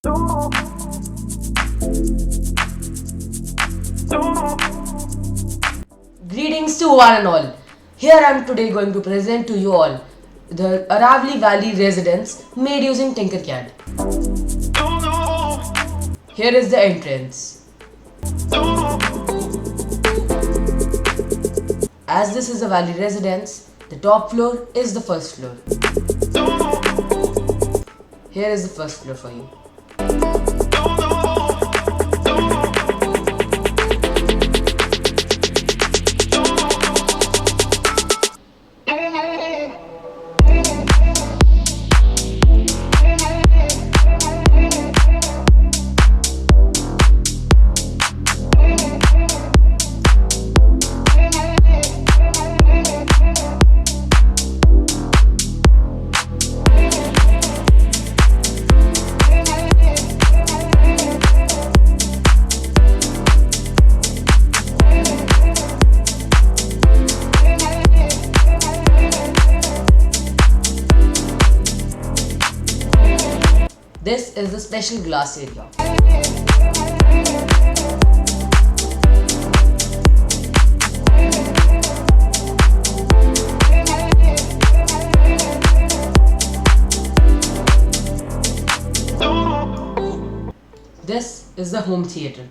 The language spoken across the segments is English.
Greetings to one and all. Here I am today going to present to you all the Aravali Valley residence made using tinkercad. Here is the entrance. As this is a valley residence, the top floor is the first floor. Here is the first floor for you. This is the special glass area. This is the home theater.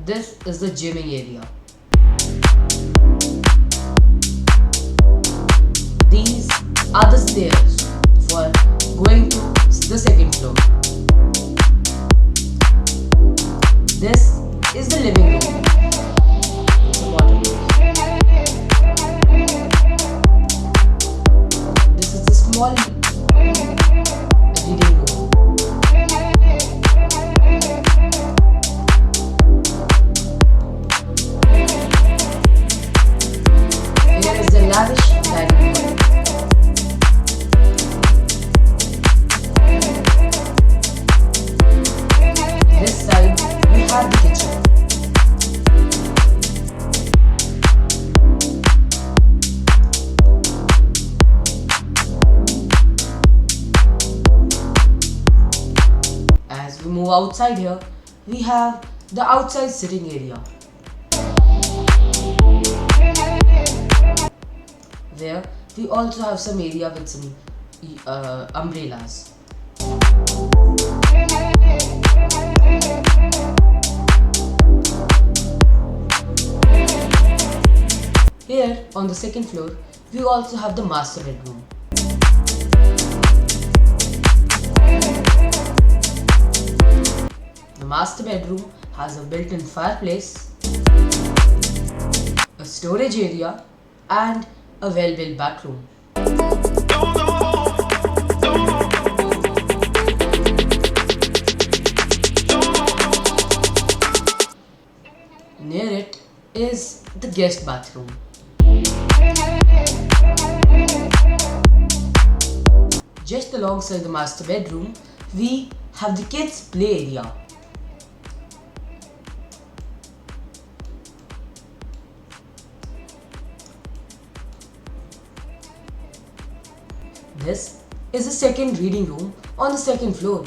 This is the gymming area. These are the stairs for going to the second floor. This is the living room. The waterproof. This is the small reading room. Here is the lavish dining room. This side we have the kitchen. As we move outside here, we have the outside sitting area. There we also have some area with some umbrellas. Here on the second floor, we also have the master bedroom. The master bedroom has a built-in fireplace, a storage area, and a well-built bathroom. Near it is the guest bathroom. Just alongside the master bedroom, we have the kids' play area. This is the second reading room on the second floor.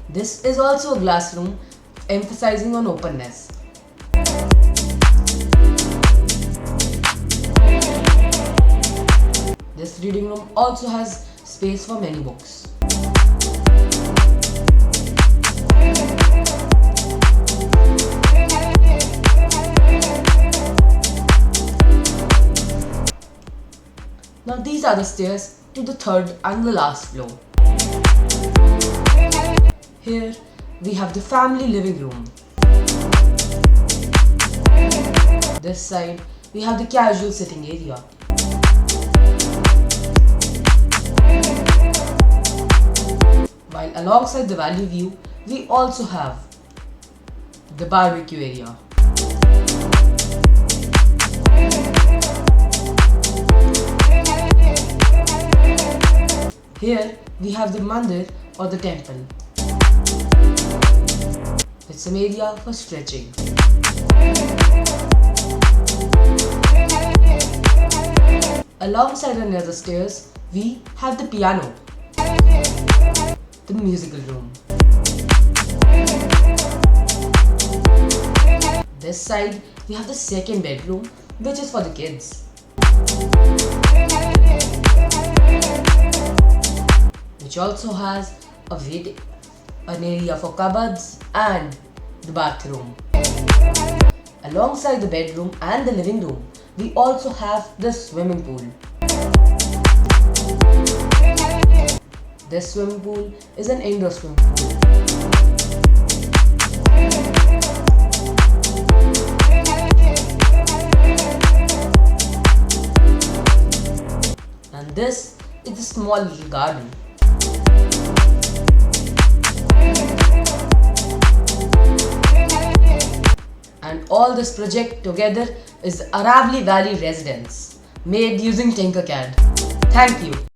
This is also a glass room emphasizing on openness. This reading room also has space for many books. Now these are the stairs to the third and the last floor. Here we have the family living room. This side we have the casual sitting area. While alongside the valley view, we also have the barbecue area. Here we have the mandir or the temple. with some area for stretching. Alongside and near the stairs, we have the piano, the musical room. This side, we have the second bedroom, which is for the kids, which also has an area for cupboards and the bathroom. Alongside the bedroom and the living room, we also have the swimming pool. This swimming pool is an indoor swimming pool. And this is a small little garden. And all this project together is Aravali Valley Residence, made using tinkercad. Thank you.